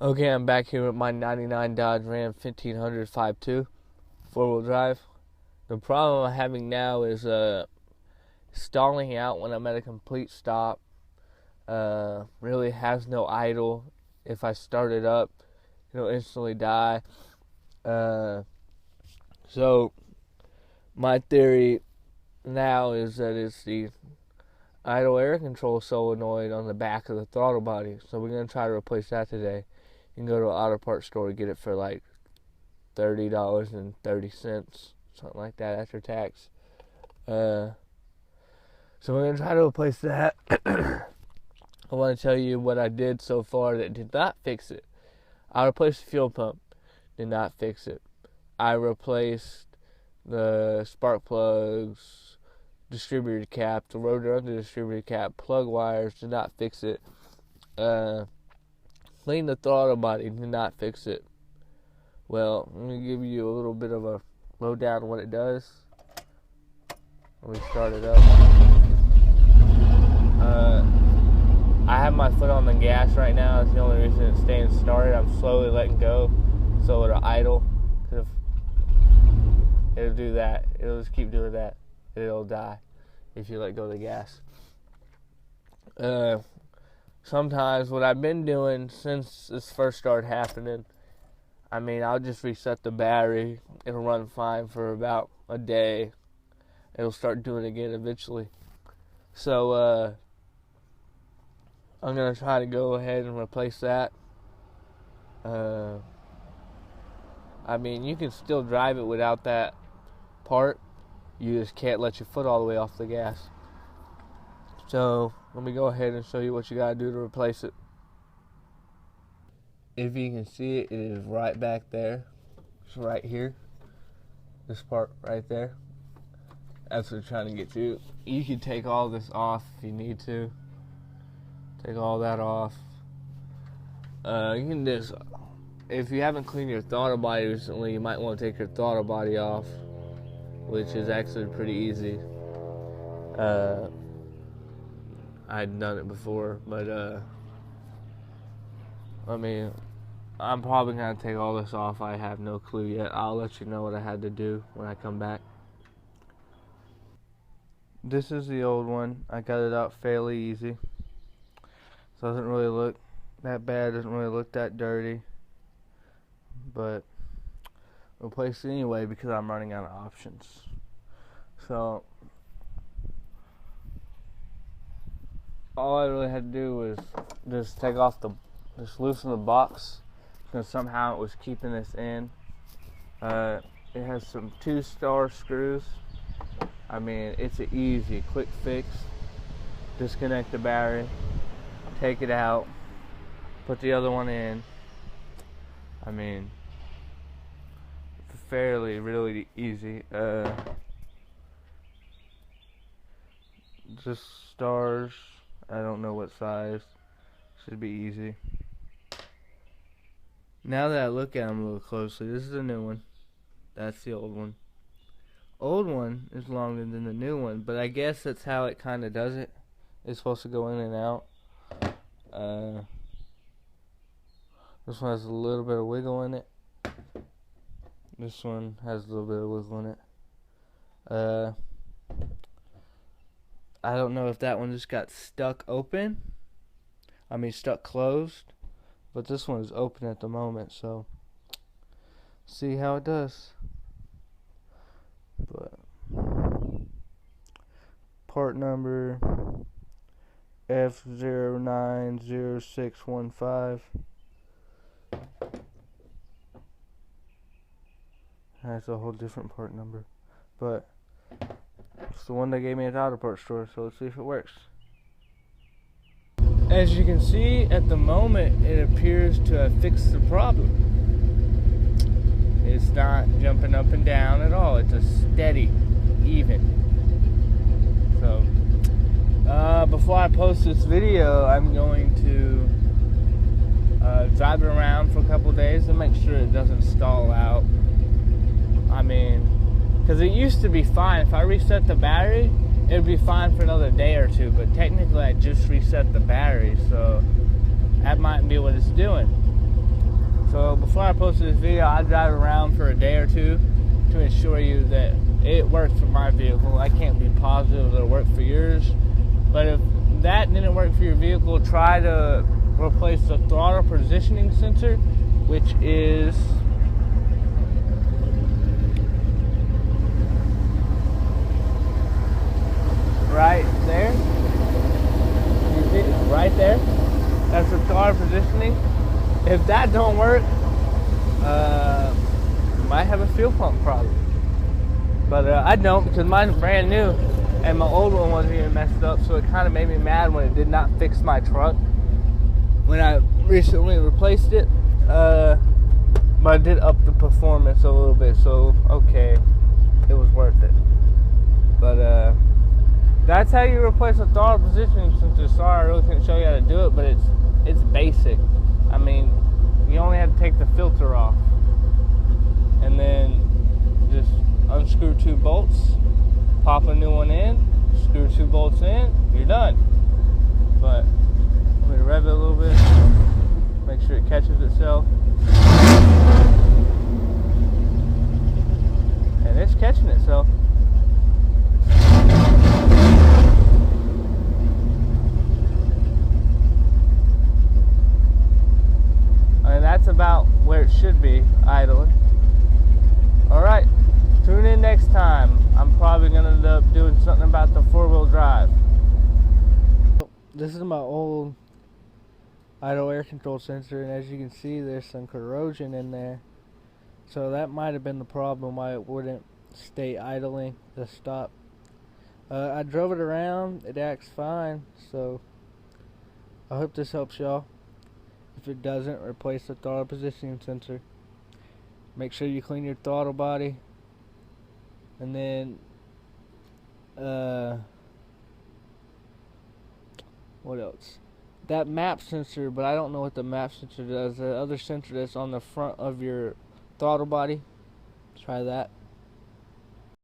Okay, I'm back here with my 99 Dodge Ram 1500 5.2 four-wheel drive. The problem I'm having now is stalling out when I'm at a complete stop. Really has no idle. If I start it up, it'll instantly die. So my theory now is that it's the idle air control solenoid on the back of the throttle body. So we're going to try to replace that today. You can go to an auto parts store and get it for like $30.30, something like that after tax. So we're going to try to replace that. I want to tell you what I did so far that did not fix it. I replaced the fuel pump, did not fix it. I replaced the spark plugs, distributor cap, the rotor under the distributor cap, plug wires, did not fix it. Clean the throttle body, did not fix it. Well, let me give you a little bit of a lowdown on what it does. Let me start it up. I have my foot on the gas right now. That's the only reason it's staying started. I'm slowly letting go so it'll idle. Cause it'll do that. It'll just keep doing that. It'll die if you let go of the gas. Sometimes what I've been doing since this first started happening, I'll just reset the battery. It'll run fine for about a day. It'll start doing it again eventually. So, I'm going to try to go ahead and replace that. You can still drive it without that part. You just can't let your foot all the way off the gas. So, let me go ahead and show you what you got to do to replace it. If you can see it, it is right back there. It's right here. This part right there. That's what I'm trying to get to. You can take all this off if you need to. Take all that off. You can just, if you haven't cleaned your throttle body recently, you might want to take your throttle body off, which is actually pretty easy. I'd done it before, but I'm probably going to take all this off. I have no clue yet. I'll let you know what I had to do when I come back. This is the old one. I got it out fairly easy. Doesn't really look that bad. Doesn't really look that dirty. But replace it anyway because I'm running out of options. So all I really had to do was just take off just loosen the box, because somehow it was keeping this in. It has some 2-star screws. It's an easy, quick fix. Disconnect the battery, take it out, put the other one in. Fairly, really easy. Just stars. I don't know what size. Should be easy. Now that I look at them a little closely, this is a new one. That's the old one. Old one is longer than the new one, but I guess that's how it kind of does it. It's supposed to go in and out. This one has a little bit of wiggle in it. This one has a little bit of wiggle in it. I don't know if that one just got stuck open. Stuck closed. But this one is open at the moment, so see how it does. But part number F090615. That's a whole different part number, but it's the one they gave me at the auto parts store, so let's see if it works. As you can see, at the moment, it appears to have fixed the problem. It's not jumping up and down at all. It's a steady, even. So, before I post this video, I'm going to drive it around for a couple days and make sure it doesn't stall out. Because it used to be fine. If I reset the battery, it would be fine for another day or two, but technically I just reset the battery, so that might be what it's doing. So before I post this video, I drive around for a day or two to ensure you that it works for my vehicle. I can't be positive it'll work for yours, but if that didn't work for your vehicle, try to replace the throttle positioning sensor, which is right there. You see it? Right there. That's the throttle positioning. If that don't work, you might have a fuel pump problem. But I don't, because mine's brand new and my old one wasn't even messed up, so it kind of made me mad when it did not fix my truck when I recently replaced it. But it did up the performance a little bit, so okay, it was worth it. But that's how you replace a throttle positioning sensor. Sorry, I really couldn't show you how to do it, but it's basic. I mean, you only have to take the filter off and then just unscrew 2 bolts, pop a new one in, screw 2 bolts in, you're done. But let me rev it a little bit, make sure it catches itself. And it's catching itself. And that's about where it should be idling. Alright, tune in next time. I'm probably going to end up doing something about the 4-wheel drive. This is my old idle air control sensor, and as you can see, there's some corrosion in there. So that might have been the problem why it wouldn't stay idling to stop. I drove it around, it acts fine, so I hope this helps y'all. If it doesn't, replace the throttle positioning sensor. Make sure you clean your throttle body, and then what else? That map sensor, but I don't know what the map sensor does. The other sensor that's on the front of your throttle body, try that.